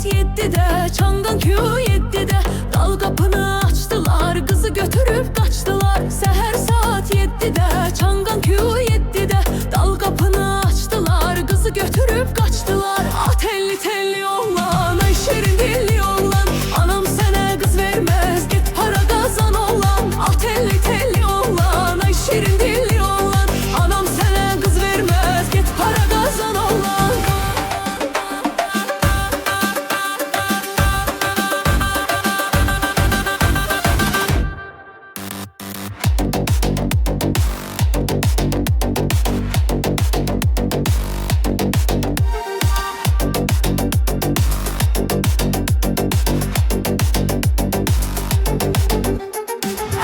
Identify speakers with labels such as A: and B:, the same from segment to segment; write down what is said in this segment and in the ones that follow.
A: saat 7'de Çangan köyü 7'de Dal kapını açtılar, kızı götürüp kaçtılar. Seher saat 7'de Çangan köyü 7'de Dal kapını açtılar, kızı götürüp kaçtılar. Ah telli telli oğlan, ay şirin dilli oğlan, anam sana kız vermez, git para kazan oğlan. Ah telli telli oğlan, ay şirin dilli oğlan, anam sana kız vermez, git para kazan oğlan.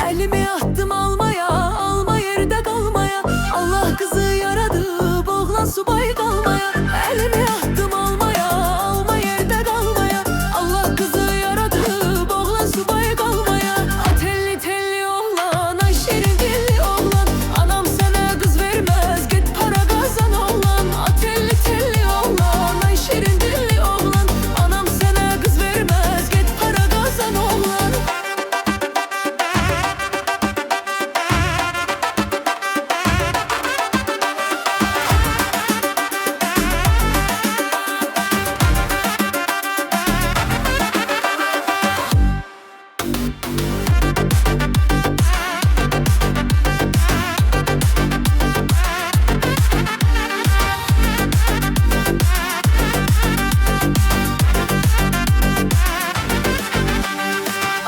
A: Elimi attım almaya, alma yerde kalmaya. Allah kızı yaradı, oğlan subay kalmaya. Elimi attım almaya, alma yerde kalmaya. Allah kızı yaradı, oğlan subay kalmaya. Ah telli telli oğlan, ay şirin dilli oğlan, anam sana kız vermez, git para kazan oğlan. Ah telli telli oğlan, ay şirin dilli oğlan, anam sana kız vermez, git para kazan oğlan.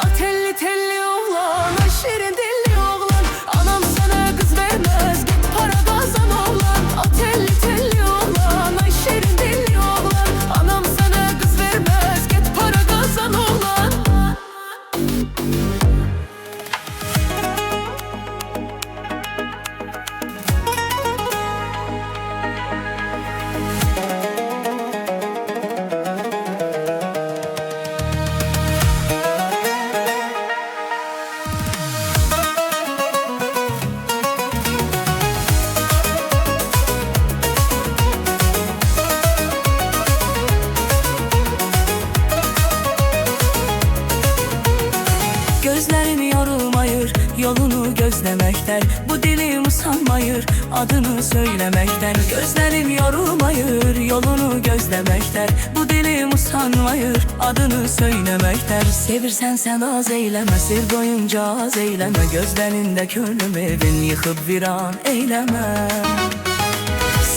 A: Ah telli telli oğlan, ay şirin dilli oğlan, anam sana kız vermez, git para kazan oğlan. Ah telli telli oğlan, ay şirin dilli oğlan, anam sana kız vermez, git para kazan oğlan. Gözlerim yorulmayır, yolunu gözlemekten. Bu dilim usanmayır, adını söylemekten. Gözlerim yorulmayır, yolunu gözlemekten. Bu dilim usanmayır, adını söylemekten. Sevirsen sen az eyleme, sev doyunca az eyleme. Gözlerinde könlüm evin yıkıp viran eyleme.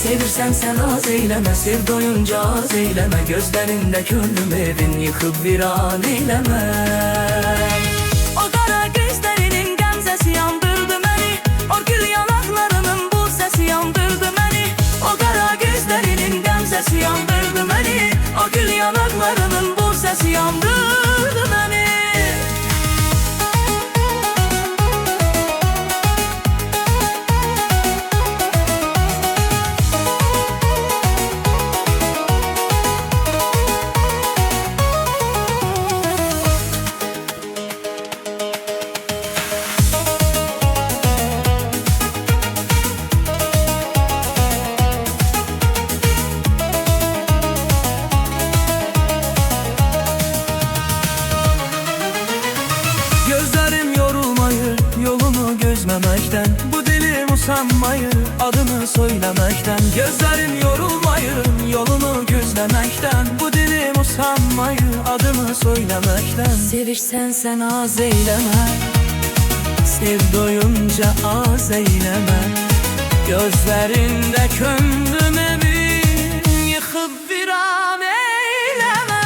A: Sevirsen sen az eyleme, sev doyunca az eyleme. Gözlerinde könlüm evin yıkıp viran eyleme. O kara gözlerinin gamzesi yandırdı beni, o gül yanaklarının bu sesi yandırdı beni. O kara gözlerinin gamzesi yandırdı beni, o gül yanaklarının bu sesi yandırdı beni. Gözlerim yorulmayır, yolunu gözlemekten. Bu dilim usanmayır, adını söylemekten. Gözlerim yorulmayır, yolunu gözlemekten. Bu dilim usanmayır, adını söylemekten. Sevirsen sen az eyleme, sev doyunca az eyleme. Gözlerinde könlüm evin yıkıp viran eyleme.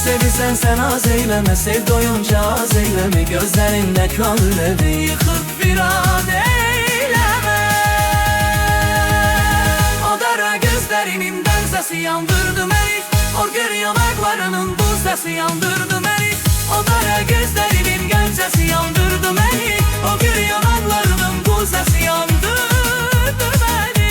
A: Sevirsen sen az eyleme, sev doyunca az eyleme. Gözlerinde könlüm evin yıkıp viran eyleme. O dara gözlerinin benzesi yandırdı beni, o gül yanaklarının bu sesi yandırdı beni. O dara gözlerinin genzesi yandırdı beni, o gül yanaklarının bu sesi yandırdı beni.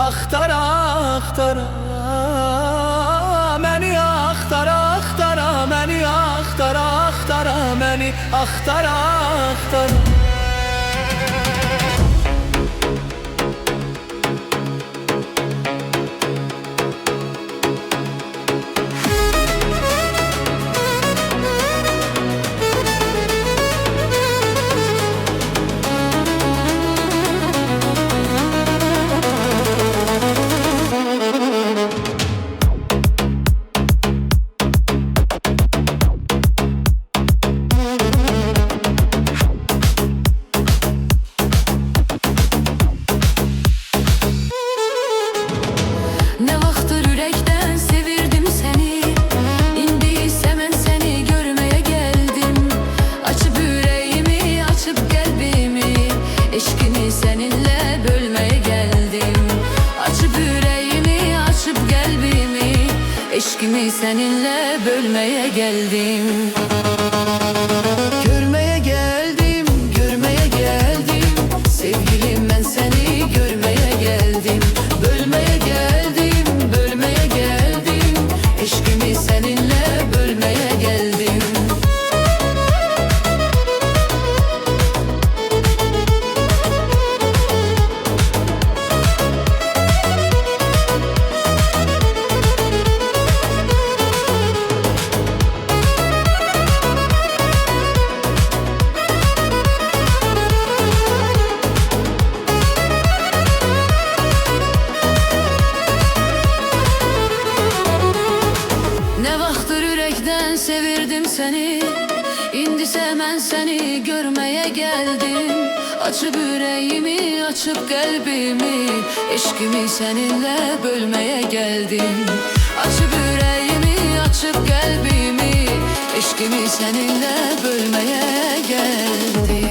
A: Axtara, axtara məni, axtara, axtara məni, axtara, axtara məni, axtara, axtara.
B: Eşkimi seninle bölmeye geldim. Görmeye geldim, görmeye geldim. Sevgilim ben seni görmeye geldim. Bölmeye geldim, bölmeye geldim. Eşkimi seninle bölmeye geldim. Sevirdim seni, indise mən seni görmeye geldim. Açıp yüreğimi, açıp kalbimi, eşkimi seninle bölmeye geldim. Açıp yüreğimi, açıp kalbimi, eşkimi seninle bölmeye geldim.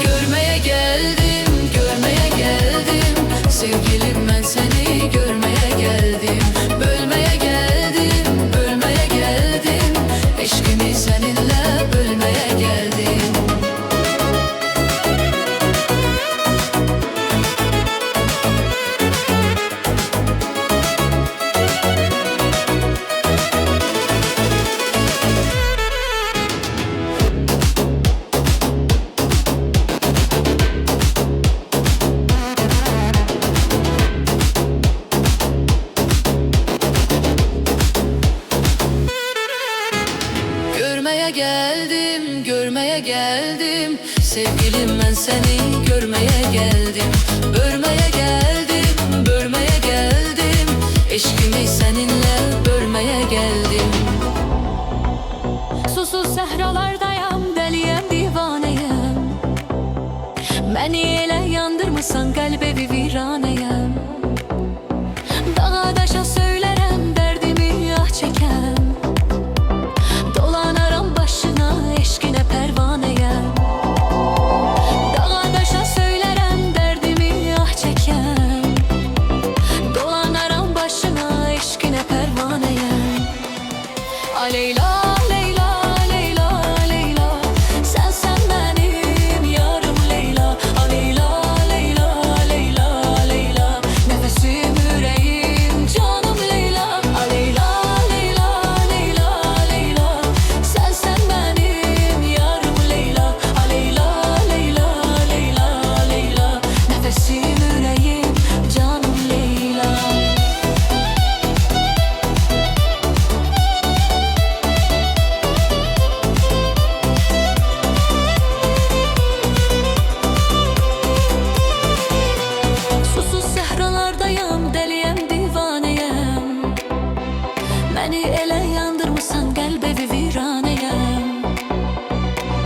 B: Görmeye geldim, görmeye geldim. Sevgilim ben seni görmeye geldim. Bölmeye geldim, bölmeye geldim. Eşkimi seninle bölmeye geldim. Görmeye geldim, görmeye geldim. Sevgilim ben seni görmeye geldim. Bölmeye geldim, bölmeye geldim. Eşkimi seninle bölmeye geldim.
C: Susuz səhralardayam, dəliyəm, divanəyəm. Məni elə yandırmısan, qəlbəvi viranəyəm. Dağa daşa söylərəm, dərdimi ah çəkəm. Dolanaram başına, eşkinə pərvanəyəm. Dağa daşa söylərəm, dərdimi ah çəkəm. Dolanaram başına, eşkinə pərvanəyəm. Aleyla, Leyla, Leyla, Leyla, sensen benim yarım Leyla. Aleyla, Leyla, Leyla, Leyla, nefesim yüreğim canım Leyla. Aleyla, Leyla, Leyla, Leyla, sensen benim yarım Leyla. Aleyla, Leyla, Leyla, Leyla, nefesim yüreğim canım Leyla. Susuz səhralardayam, dəliyəm, divanəyəm. Məni elə yandırmısan, qəlbəvi viranəyəm.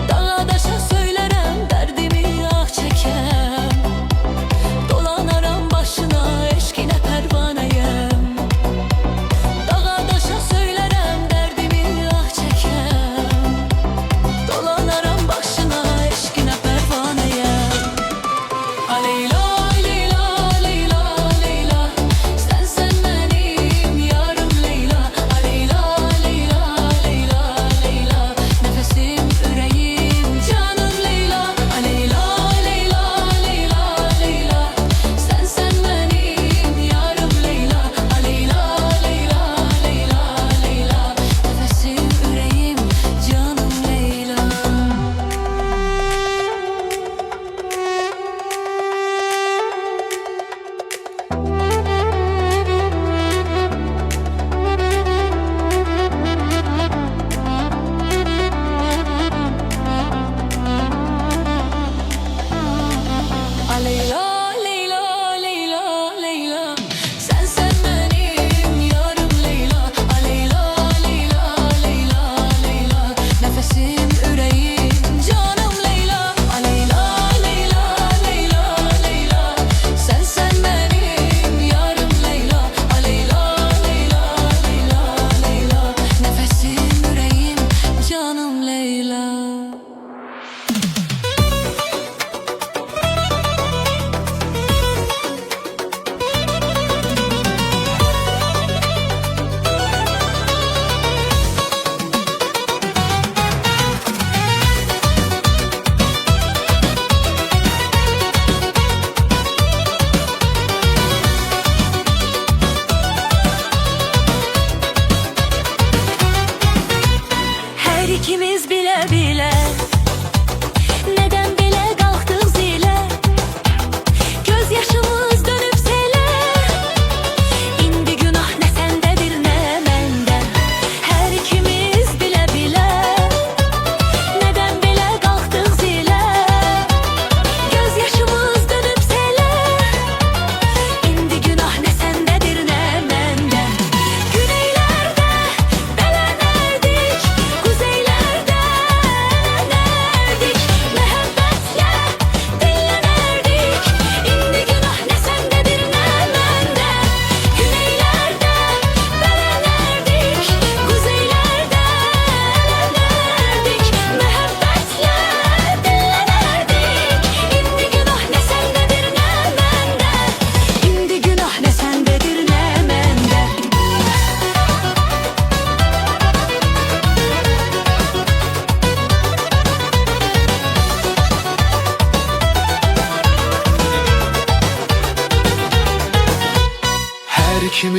C: Dağa daşa söylərəm, dərdimi ah çəkəm. Dolanaram başına, eşkinə pərvanəyəm. Dağa daşa söylərəm, dərdimi ah çəkəm. Dolanaram başına, eşkinə pərvanəyəm. Aleyla, Leyla, Leyla, Leyla, sensen benim yarım Leyla. Aleyla, Leyla,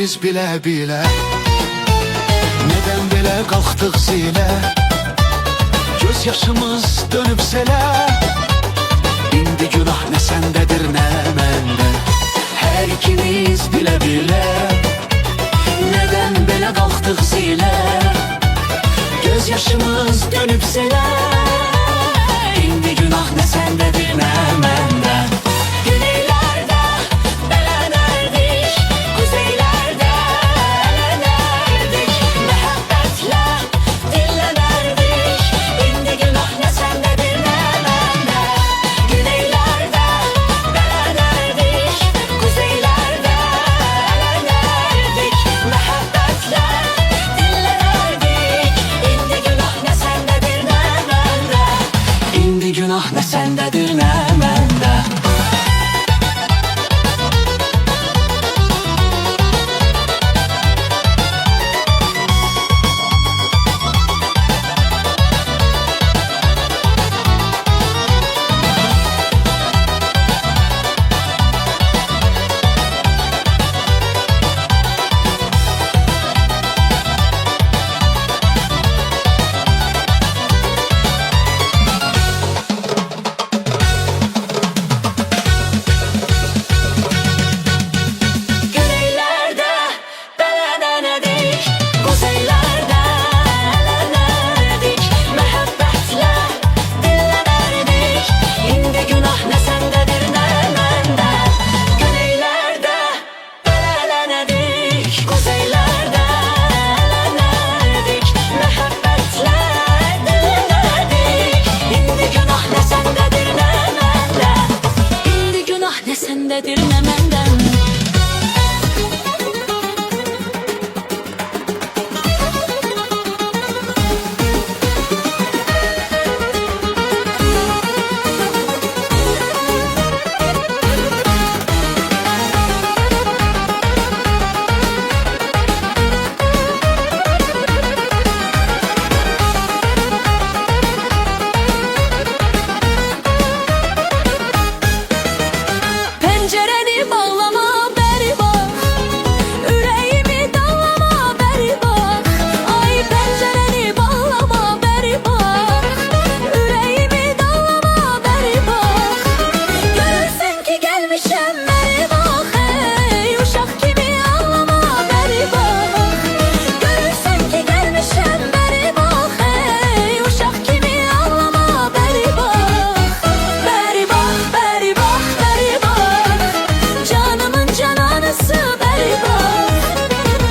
D: ikimiz bilə-bilə Nədən belə qalxdıq zilə Göz yaşımız dönüb selə İndi günah nə səndədir, nə məndə Hər ikimiz bilə-bilə Nədən belə qalxdıq zilə Göz yaşımız dönüb selə İndi günah nə səndədir, nə məndə
C: Güneylerde belenirdik, kuzeylerde elenirdik, muhabbetle dinlenirdik. İndi günah ne sendedir ne bende. Güneylerde belenirdik, kuzeylerde elenirdik, muhabbetle dinlenirdik. İndi günah ne sendedir ne bende.
D: İndi günah nə səndədir, nə məndə
C: Güneylerde belenirdik, kuzeylerde elenirdik, muhabbetle dinlenirdik. İndi günah ne sendedir ne bende. Güneylerde belenirdik, kuzeylerde elenirdik, muhabbetle dinlenirdik. İndi günah ne sendedir ne bende. İndi günah ne sendedir ne bende. Pencereni bağlama beri bak, yüreğimi dağlama beri bak. Ay pencereni bağlama beri bak, yüreğimi dağlama beri bak. Görürsün ki gelmişem beri bak, hey uşak gibi ağlama beri bak. Görürsün ki gelmişem beri bak, hey uşak gibi ağlama beri bak. Beri bak, beri bak, beri bak. Canımın cananısı beri bak.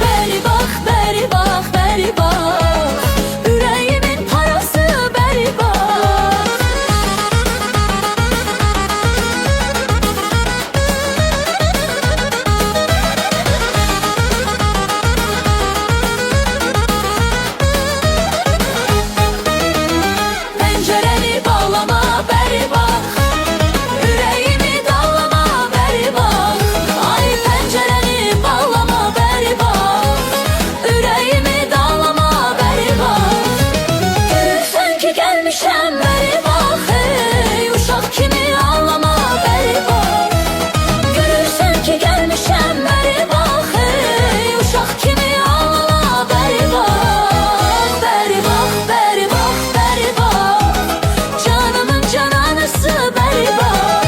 C: Beri bak, beri bak, beri bak. Yüreğimin parası beri bak. Pencereni bağlama beri bak, yüreğimi dağlama beri bak. Ay pencereni bağlama beri bak, yüreğimi dağlama beri bak. Görürsen ki gelmişem beri bak, hey uşak kimi ağlama beri bak. Görürsen ki gelmişem beri bak, hey uşak kimi ağlama beri bak. Beri bak, beri bak, beri bak. Canımın cananısı beri bak.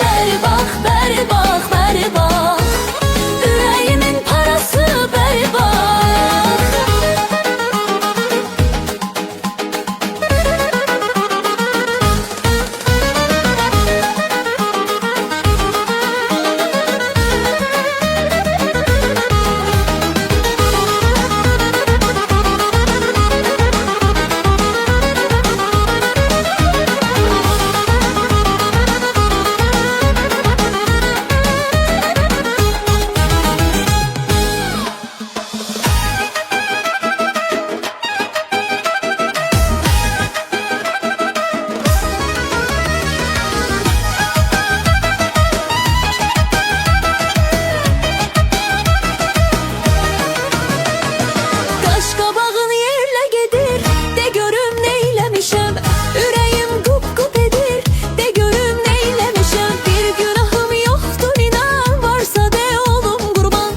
C: Beri bak, beri bak, beri bak. Yüreğimin parası beri bak.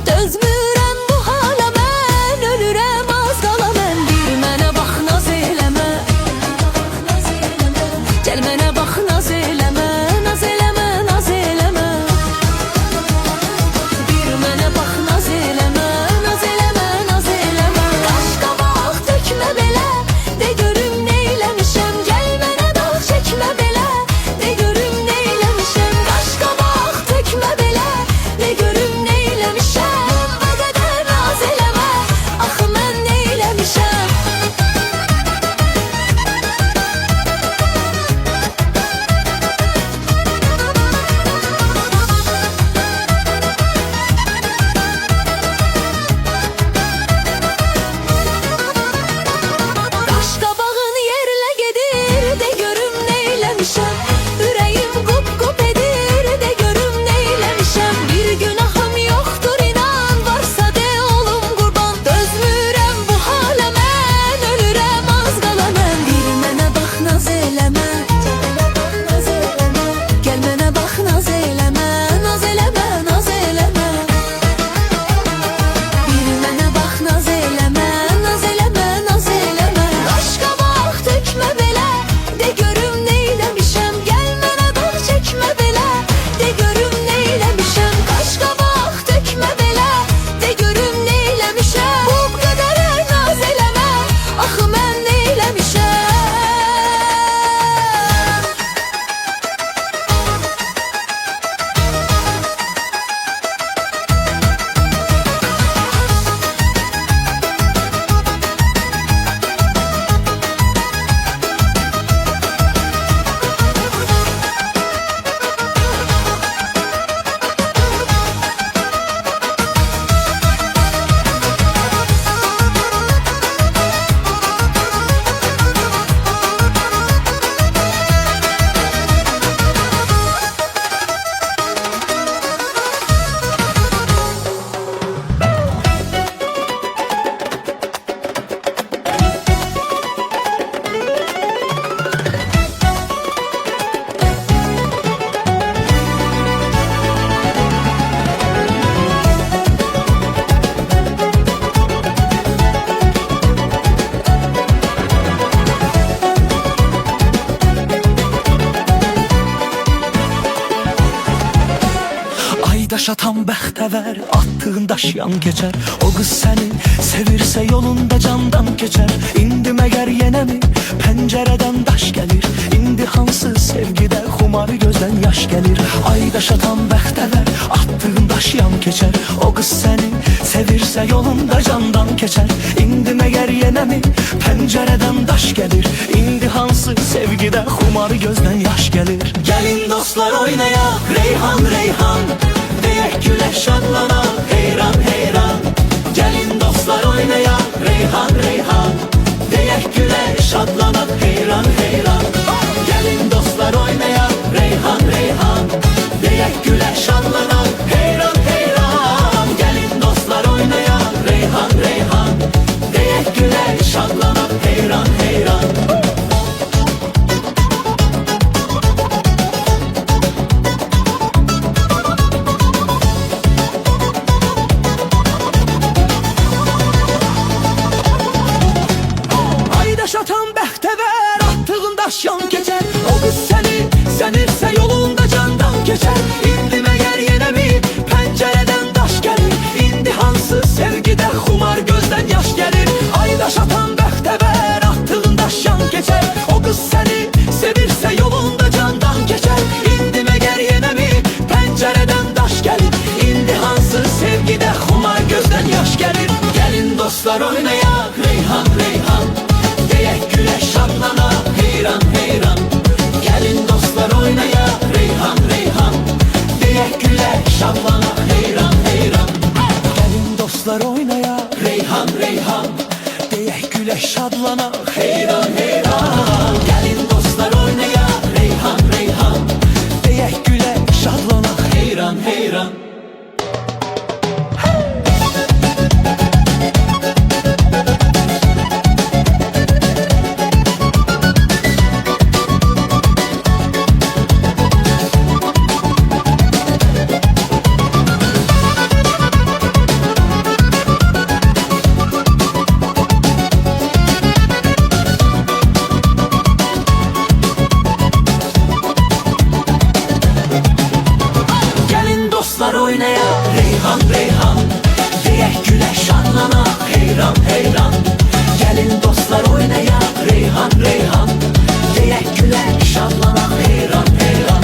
C: Dözmürəm
D: daş atan bəxtəvər, attığın daş yan keçər. O qız səni sevirsə yolunda candan keçər. İndi məgər yenə mi pəncərədən daş gəlir? İndi hansı sevgidə xumarı gözdən yaş gəlir? Ay daş atan bəxtəvər, attığın daş yan keçər. O qız səni sevirsə yolunda candan keçər. İndi məgər yenə mi pəncərədən daş gəlir? İndi hansı sevgidə xumarı gözdən yaş gəlir? Gəlin dostlar oynayaq, Reyhan Reyhan, deyək güləş şadlanaq, heyran heyran. Gəlin dostlar oynayaq, Reyhan Reyhan, deyək güləş şadlanaq, heyran heyran. Gəlin dostlar oynayaq, Reyhan Reyhan, deyək güləş şadlanaq, heyran heyran. Gəlin dostlar oynayaq, Reyhan Reyhan, deyək güləş şadlanaq, heyran heyran. Şatan bəxtəvər, attığın daş yan keçər. O qız səni sevirsə yolunda candan keçər. İndi məgər yenə mi pəncərədən daş gəlir? İndi hansı sevgidə xumar gözdən yaş gəlir? Ay daş atan bəxtəvər, attığın daş yan keçər. O qız səni sevirsə yolunda candan keçər. İndi məgər yenə mi pəncərədən daş gəlir? İndi hansı sevgidə xumar gözdən yaş gəlir? Gəlin dostlar oynayaq, Reyhan Reyhan, deyək güləş şadlanaq, heyran heyran. Gəlin dostlar oynayaq, Reyhan Reyhan, deyək güləş şadlanaq, heyran heyran. Gəlin dostlar oynayaq, Reyhan Reyhan, deyək güləş şadlanaq, heyran heyran. Gəlin dostlar oynayaq, Reyhan Reyhan, deyək güləş şadlanaq, heyran heyran. Dostlar oynayaq, Reyhan Reyhan, deyək güləş şadlanaq, heyran heyran. Gəlin dostlar oynayaq, Reyhan Reyhan, deyək güləş şadlanaq, heyran heyran.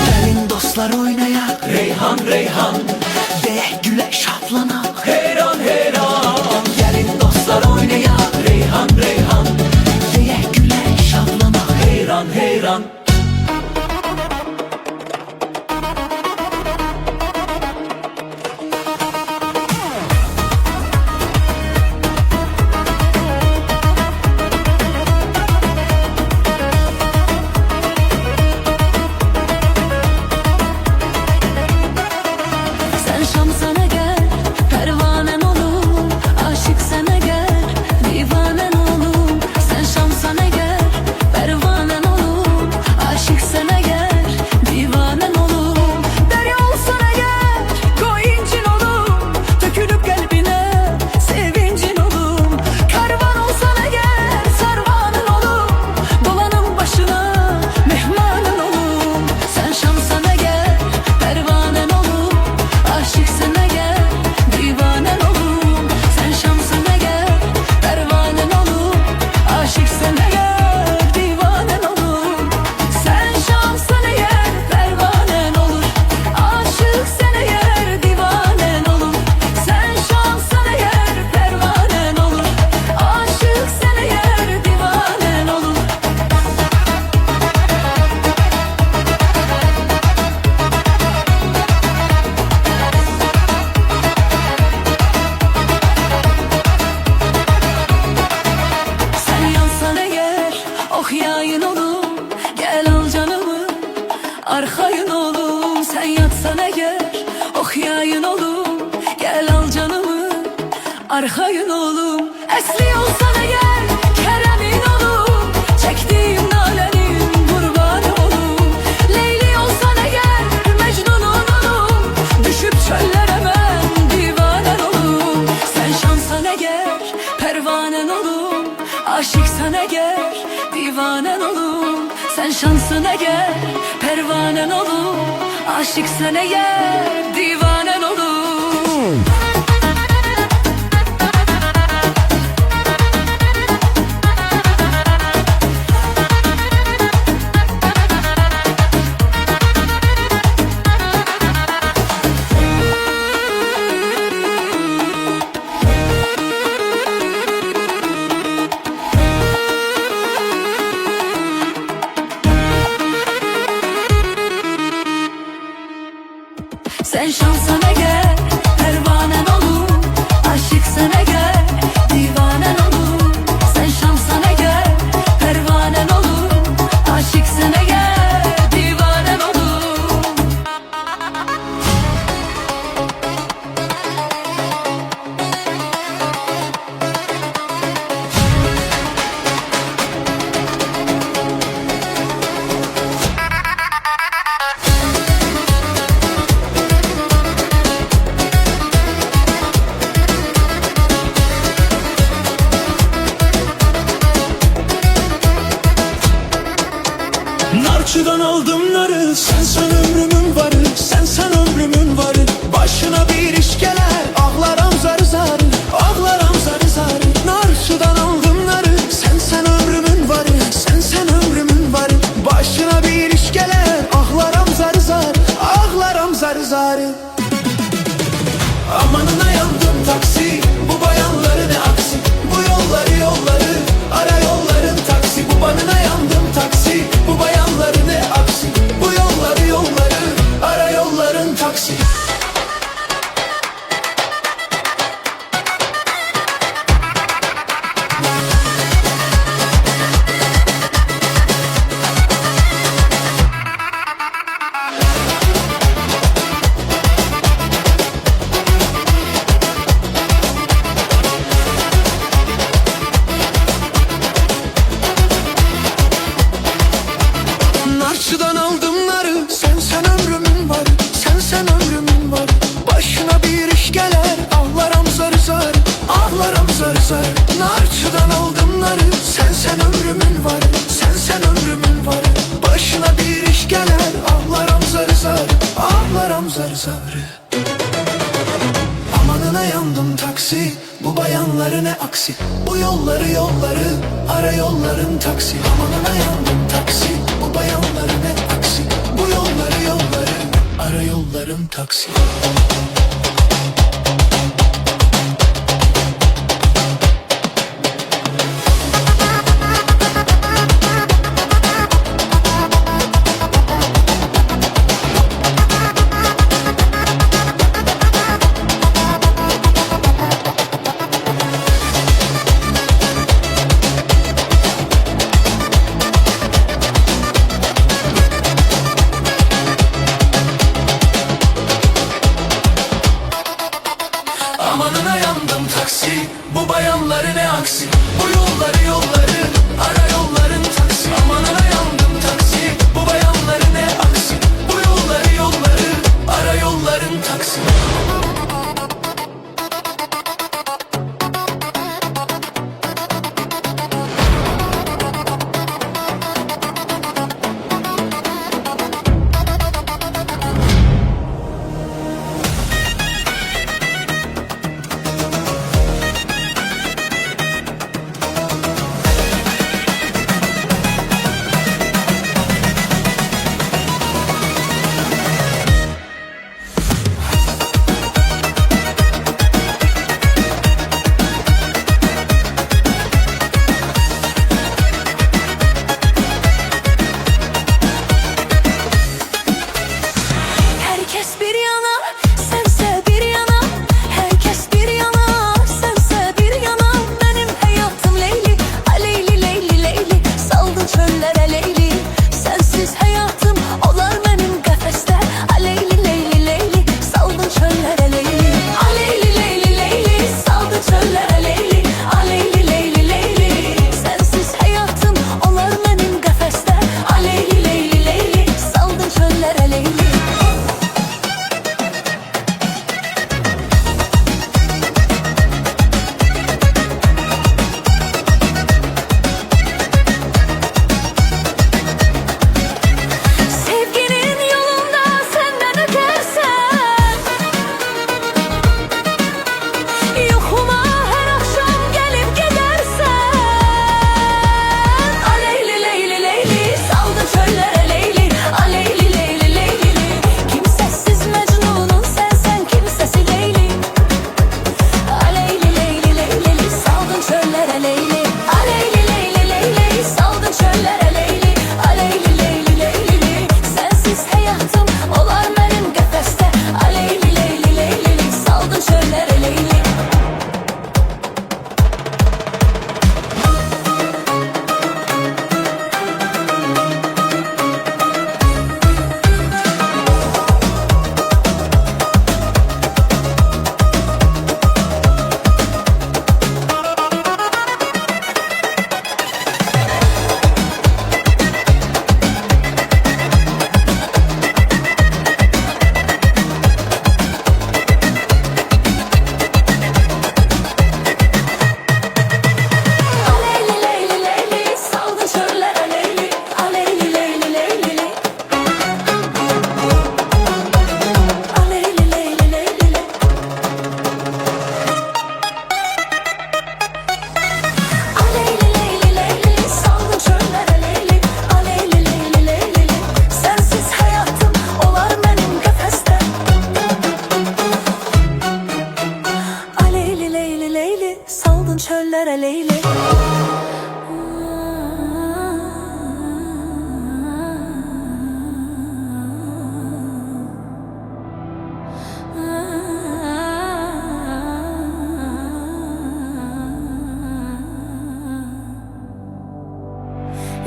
D: Gəlin dostlar oynayaq, Reyhan Reyhan, deyək güləş şadlanaq, heyran heyran. Gəlin dostlar oynayaq, Reyhan Reyhan, deyək güləş şadlanaq, heyran heyran.
A: Arkayın oğlum sen yatsan eğer, oxyayın oğlum gel al canımı. Arkayın oğlum esli olsan eğer, Kerem'in oğlum çektiğim nalenin kurbanı oğlum. Leyli olsan eğer, Mecnun'un oğlum düşüp çöllere ben divanen oğlum. Sen şansan eğer, pervanen oğlum, aşıksan eğer, divanen oğlum. Sen şansın eğer, pervanen oğlum, aşıksan eğer, divanen.
D: Narçıdan aldım narı, sen ömrümün varı, sen ömrümün varı. Başına bir iş geler, ağlarım zarı zarı, ağlarım zarı zarı. Narçıdan aldım narı, sen ömrümün varı, sen ömrümün varı. Başına bir iş geler, ağlarım zarı zarı, ağlarım zarı zarı. Amanına yandım taksi, bu bayanları ne aksi. Bu yolları ara yolların taksi. Bu banına yandım taksi, bu bayanları ne aksi. Bu yolları ara yolların taksi. Narçıdan aldım narı, sen ömrümün var, sen ömrümün var. Başına bir iş geler, ağlarım zar zar, ağlarım zar zar. Narçıdan aldım narı, sen ömrümün var, sen ömrümün var. Başına bir iş geler, ağlarım zar zar, ağlarım zar zar. Amanına yandım taksi, bu bayanları ne aksi. Bu yolları ara yolların taksi. Amanına yandım taksi, bu bayanları ne aksi. Bu yolları ara yolların taksi. Amanına yandım taksi, bu bayanları ne aksi. Bu yolları ara yolların taksi. Amanına yandım taksi, bu bayanları ne aksi. Bu yolları ara yolların taksi.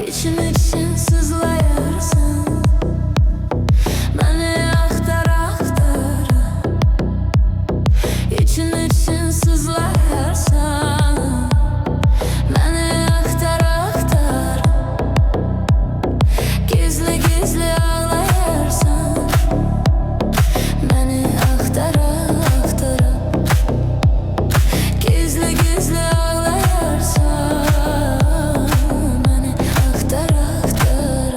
C: İçin için sızlayarsan beni aktar aktar. İçin için sızlayarsan beni aktar aktar. Gizli gizli ağlayarsan beni aktar aktar. Gizli gizli ağlayarsan beni aktar aktar.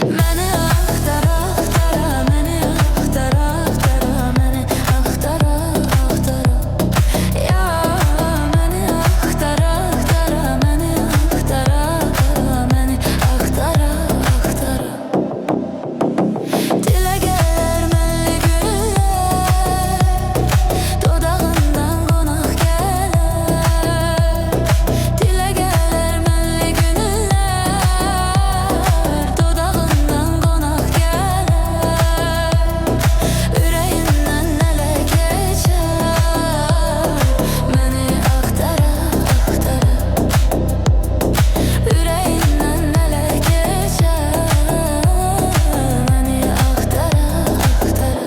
C: Beni aktar aktar, beni aktar aktar, beni aktar aktar. Ya beni aktar aktar, beni aktar aktar, beni aktar aktar. Dile gelir melli güller, dodağından konak gelir. Dile gelir melli güller, dodağından konak gelir. Yüreğimden neler geçer, beni aktar aktar. Yüreğimden neler geçer, beni aktar aktar.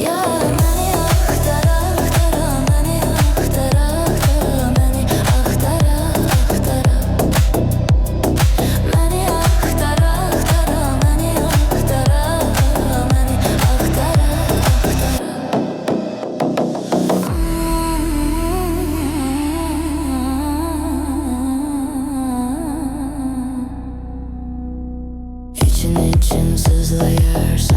C: Ya beni aktar aktar, beni aktar aktar, beni aktar aktar. Beni aktar aktar, beni aktar aktar. İçin için sızlayarsan